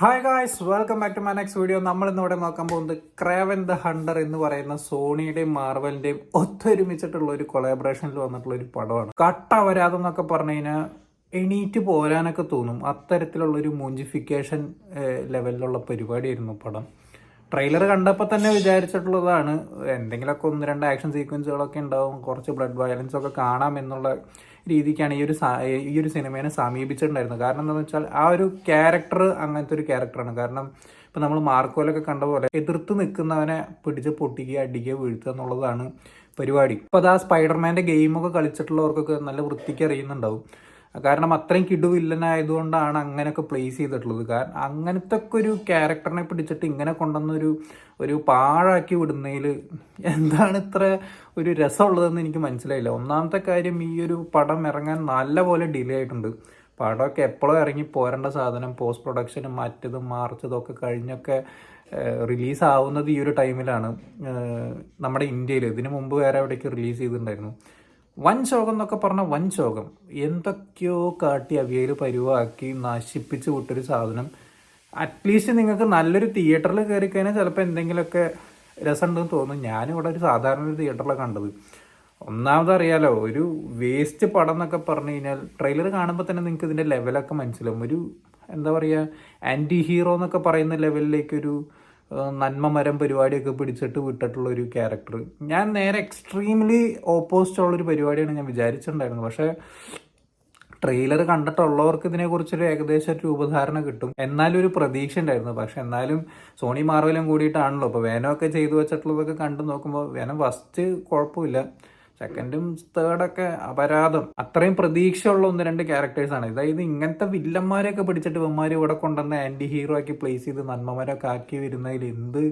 Hi guys, welcome back to my next video. നമ്മൾ ഇന്നിവിടെ നോക്കാൻ പോകുന്നത് ക്രേവൻ ദ ഹണ്ടർ എന്ന് പറയുന്ന സോണിയുടെയും മാർവലിന്റെയും ഒത്തൊരുമിച്ചിട്ടുള്ള ഒരു കൊളാബറേഷനിൽ വന്നിട്ടുള്ള ഒരു പടമാണ്. കട്ട വരാതെ എന്നൊക്കെ പറഞ്ഞു കഴിഞ്ഞാൽ എണീറ്റ് പോരാനൊക്കെ തോന്നും. അത്തരത്തിലുള്ള ഒരു മൂഞ്ചിഫിക്കേഷൻ ലെവലിലുള്ള പരിപാടിയായിരുന്നു പടം. ട്രെയിലർ കണ്ടപ്പോൾ തന്നെ വിചാരിച്ചിട്ടുള്ളതാണ് എന്തെങ്കിലുമൊക്കെ ഒന്ന് രണ്ട് ആക്ഷൻ സീക്വൻസുകളൊക്കെ ഉണ്ടാവും, കുറച്ച് ബ്ലഡ് വയലൻസ് ഒക്കെ കാണാം എന്നുള്ള രീതിക്കാണ് ഈ ഒരു സിനിമയെ സമീപിച്ചിട്ടുണ്ടായിരുന്നത്. കാരണം എന്താണെന്ന് വെച്ചാൽ ആ ഒരു ക്യാരക്ടർ അങ്ങനത്തെ ഒരു ക്യാരക്ടറാണ്. കാരണം ഇപ്പം നമ്മൾ മാർക്കോലൊക്കെ കണ്ട പോലെ എതിർത്ത് നിൽക്കുന്നവനെ പിടിച്ച് പൊട്ടിക്കുക, അടിക്കുക, വീഴ്ത്തുക എന്നുള്ളതാണ് പരിപാടി. ഇപ്പോൾ അത് ആ സ്പൈഡർമാൻ്റെ ഗെയിമൊക്കെ കളിച്ചിട്ടുള്ളവർക്കൊക്കെ നല്ല വൃത്തിക്ക് അറിയുന്നുണ്ടാവും. കാരണം അത്രയും കിടു വില്ലനായതുകൊണ്ടാണ് അങ്ങനെയൊക്കെ പ്ലേസ് ചെയ്തിട്ടുള്ളത്. കാരണം അങ്ങനത്തെ ഒക്കെ ഒരു ക്യാരക്ടറിനെ പിടിച്ചിട്ട് ഇങ്ങനെ ഒരു പാഴാക്കി വിടുന്നതിൽ എന്താണ് ഇത്ര ഒരു രസമുള്ളതെന്ന് എനിക്ക് മനസ്സിലായില്ല. ഒന്നാമത്തെ കാര്യം, ഈ ഒരു പടം ഇറങ്ങാൻ നല്ല പോലെ ഡിലേ ആയിട്ടുണ്ട്. പടമൊക്കെ എപ്പോഴും ഇറങ്ങി പോരേണ്ട സാധനം പോസ്റ്റ് പ്രൊഡക്ഷനും മറ്റതും മാർച്ചതും ഒക്കെ കഴിഞ്ഞൊക്കെ റിലീസാവുന്നത് ഈ ഒരു ടൈമിലാണ് നമ്മുടെ ഇന്ത്യയിൽ. ഇതിനു മുമ്പ് വേറെ എവിടേക്ക് റിലീസ് ചെയ്തിട്ടുണ്ടായിരുന്നു. വൻ ശോകം എന്നൊക്കെ പറഞ്ഞാൽ വൻ ശോകം. എന്തൊക്കെയോ കാട്ടി അവിയൽ പരുവാക്കി നശിപ്പിച്ച് വിട്ടൊരു സാധനം. അറ്റ്ലീസ്റ്റ് നിങ്ങൾക്ക് നല്ലൊരു തിയേറ്ററിൽ കയറി കഴിഞ്ഞാൽ ചിലപ്പോൾ എന്തെങ്കിലുമൊക്കെ രസമുണ്ടെന്ന് തോന്നും. ഞാനിവിടെ ഒരു സാധാരണ ഒരു തിയേറ്ററിലാണ് കണ്ടത്. ഒന്നാമത് അറിയാലോ, ഒരു വേസ്റ്റ് പടം എന്നൊക്കെ പറഞ്ഞു കഴിഞ്ഞാൽ ട്രെയിലർ കാണുമ്പോൾ തന്നെ നിങ്ങൾക്ക് ഇതിൻ്റെ ലെവലൊക്കെ മനസ്സിലാവും. ഒരു എന്താ പറയുക, ആൻറ്റി ഹീറോ എന്നൊക്കെ പറയുന്ന ലെവലിലേക്കൊരു നന്മ മരം പരിപാടിയൊക്കെ പിടിച്ചിട്ട് വിട്ടിട്ടുള്ള ഒരു ക്യാരക്ടർ. ഞാൻ നേരെ എക്സ്ട്രീംലി ഓപ്പോസിറ്റ് ഉള്ളൊരു പരിപാടിയാണ് ഞാൻ വിചാരിച്ചിട്ടുണ്ടായിരുന്നത്. പക്ഷേ ട്രെയിലർ കണ്ടിട്ടുള്ളവർക്ക് ഇതിനെക്കുറിച്ചൊരു ഏകദേശം ഒരു രൂപധാരണ കിട്ടും. എന്നാലും ഒരു പ്രതീക്ഷ ഉണ്ടായിരുന്നു. പക്ഷെ എന്നാലും സോണി മാർവലും കൂടിയിട്ടാണല്ലോ. ഇപ്പോൾ വേനമൊക്കെ ചെയ്തു വെച്ചിട്ടുള്ളതൊക്കെ കണ്ടു നോക്കുമ്പോൾ വേനം ഫസ്റ്റ് കുഴപ്പമില്ല, സെക്കൻഡും തേർഡൊക്കെ അപരാധം. അത്രയും പ്രതീക്ഷയുള്ള ഒന്ന് രണ്ട് ക്യാരക്ടേഴ്സാണ്. അതായത് ഇങ്ങനത്തെ വില്ലന്മാരെയൊക്കെ പിടിച്ചിട്ട് ഇവന്മാർ ഇവിടെ കൊണ്ടുവന്ന് ആൻറ്റി ഹീറോ ആക്കി പ്ലേസ് ചെയ്ത് നന്മമാരൊക്കെ ആക്കി വരുന്നതിൽ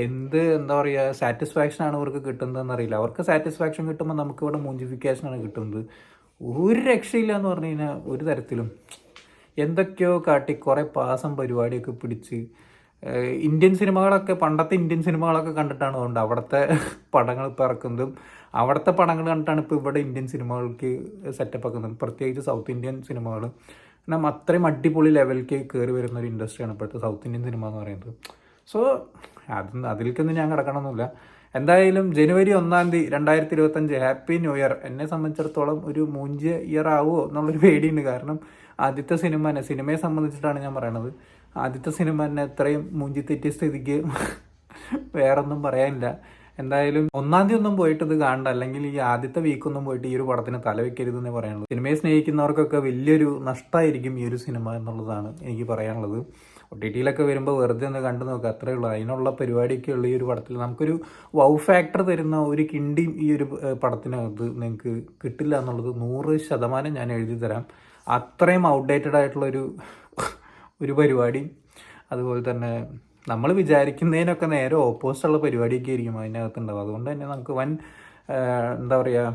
എന്താ പറയുക, സാറ്റിസ്ഫാക്ഷൻ ആണ് ഇവർക്ക് കിട്ടുന്നതെന്ന് അറിയില്ല. അവർക്ക് സാറ്റിസ്ഫാക്ഷൻ കിട്ടുമ്പോൾ നമുക്ക് ഇവിടെ മൂഞ്ചിഫിക്കേഷനാണ് കിട്ടുന്നത്. ഒരു രക്ഷയില്ല എന്ന് പറഞ്ഞു കഴിഞ്ഞാൽ ഒരു തരത്തിലും. എന്തൊക്കെയോ കാട്ടി കുറേ പാസം പരിപാടിയൊക്കെ പിടിച്ച് ഇന്ത്യൻ സിനിമകളൊക്കെ, പണ്ടത്തെ ഇന്ത്യൻ സിനിമകളൊക്കെ കണ്ടിട്ടാണ് അതുകൊണ്ട് അവിടുത്തെ പടങ്ങൾ ഇപ്പോൾ ഇറക്കുന്നതും അവിടുത്തെ പടങ്ങൾ കണ്ടിട്ടാണ് ഇപ്പോൾ ഇവിടെ ഇന്ത്യൻ സിനിമകൾക്ക് സെറ്റപ്പ് ആക്കുന്നത്. പ്രത്യേകിച്ച് സൗത്ത് ഇന്ത്യൻ സിനിമകൾ. കാരണം അത്രയും അടിപൊളി ലെവലിലേക്ക് കയറി വരുന്ന ഒരു ഇൻഡസ്ട്രിയാണ് ഇപ്പോഴത്തെ സൗത്ത് ഇന്ത്യൻ സിനിമ എന്ന് പറയുന്നത്. സോ അതിലേക്കൊന്നും ഞാൻ കിടക്കണമെന്നില്ല. എന്തായാലും ജനുവരി 1 2025 ഹാപ്പി ന്യൂ ഇയർ. എന്നെ സംബന്ധിച്ചിടത്തോളം ഒരു മൂഞ്ച് ഇയർ ആവുമോ എന്നുള്ളൊരു പേടിയുണ്ട്. കാരണം ആദ്യത്തെ സിനിമയെ സംബന്ധിച്ചിട്ടാണ് ഞാൻ പറയണത്. ആദ്യത്തെ സിനിമ തന്നെ ഇത്രയും മൂഞ്ചി തെറ്റിയ സ്ഥിതിക്ക് വേറൊന്നും പറയാനില്ല. എന്തായാലും 1 ഒന്നും പോയിട്ട് ഇത് കാണണ്ട, അല്ലെങ്കിൽ ഈ ആദ്യത്തെ വീക്കൊന്നും പോയിട്ട് ഈ ഒരു പടത്തിന് തലവെക്കരുതെന്നേ പറയാനുള്ളൂ. സിനിമയെ സ്നേഹിക്കുന്നവർക്കൊക്കെ വലിയൊരു നഷ്ടമായിരിക്കും ഈ ഒരു സിനിമ എന്നുള്ളതാണ് എനിക്ക് പറയാനുള്ളത്. OTT-യിലൊക്കെ വരുമ്പോൾ വെറുതെ ഒന്ന് കണ്ടു നോക്കുക, അത്രയേ ഉള്ളൂ. അതിനുള്ള പരിപാടിയൊക്കെ ഉള്ള ഈ ഒരു പടത്തിൽ നമുക്കൊരു വൗ ഫാക്ടർ തരുന്ന ഒരു കിണ്ടിയും ഈ ഒരു പടത്തിനകത്ത് നിങ്ങൾക്ക് കിട്ടില്ല എന്നുള്ളത് 100% ഞാൻ എഴുതി തരാം. അത്രയും ഔട്ട്ഡേറ്റഡ് ആയിട്ടുള്ളൊരു പരിപാടി. അതുപോലെ തന്നെ നമ്മൾ വിചാരിക്കുന്നതിനൊക്കെ നേരെ ഓപ്പോസിറ്റുള്ള പരിപാടിയൊക്കെ ആയിരിക്കും അതിനകത്തുണ്ടാവും. അതുകൊണ്ട് തന്നെ നമുക്ക് എന്താ പറയുക,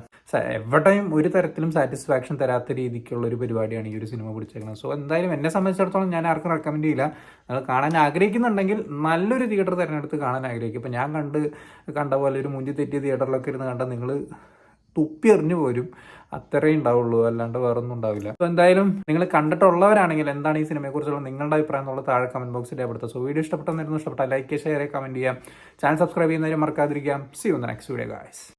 എവിടെയും ഒരു തരത്തിലും സാറ്റിസ്ഫാക്ഷൻ തരാത്ത രീതിക്കുള്ള ഒരു പരിപാടിയാണ് ഈ ഒരു സിനിമ പിടിച്ചേക്കുന്നത്. സോ എന്തായാലും എന്നെ സംബന്ധിച്ചിടത്തോളം ഞാൻ ആർക്കും റെക്കമെൻഡ് ചെയ്യില്ല. നിങ്ങൾ കാണാൻ ആഗ്രഹിക്കുന്നുണ്ടെങ്കിൽ നല്ലൊരു തിയേറ്റർ തിരഞ്ഞെടുത്ത് കാണാൻ ആഗ്രഹിക്കും. ഇപ്പം ഞാൻ കണ്ട പോലെ ഒരു മുഞ്ചി തെറ്റിയ തിയേറ്ററിലൊക്കെ ഇരുന്ന് കണ്ടാൽ നിങ്ങൾ തുപ്പി എറിഞ്ഞു പോരും. അത്രേ ഉണ്ടാവുള്ളൂ, അല്ലാണ്ട് വേറൊന്നും ഉണ്ടാവില്ല. അപ്പോൾ എന്തായാലും നിങ്ങൾ കണ്ടിട്ടുള്ളവരാണെങ്കിൽ എന്താണ് ഈ സിനിമയെക്കുറിച്ചുള്ള നിങ്ങളുടെ അഭിപ്രായം എന്നുള്ളത് താഴെ കമന്റ് ബോക്സിൽ രേഖപ്പെടുത്തുക. സോ വീഡിയോ ഇഷ്ടപ്പെട്ടെന്നിരുന്നു, ഇഷ്ടപ്പെട്ടാൽ ലൈക്ക്, ഷെയർ, കമന്റ് ചെയ്യാം. ചാനൽ സബ്സ്ക്രൈബ് ചെയ്യുന്നവരും മറക്കാതിരിക്കാം. See you in the next video guys.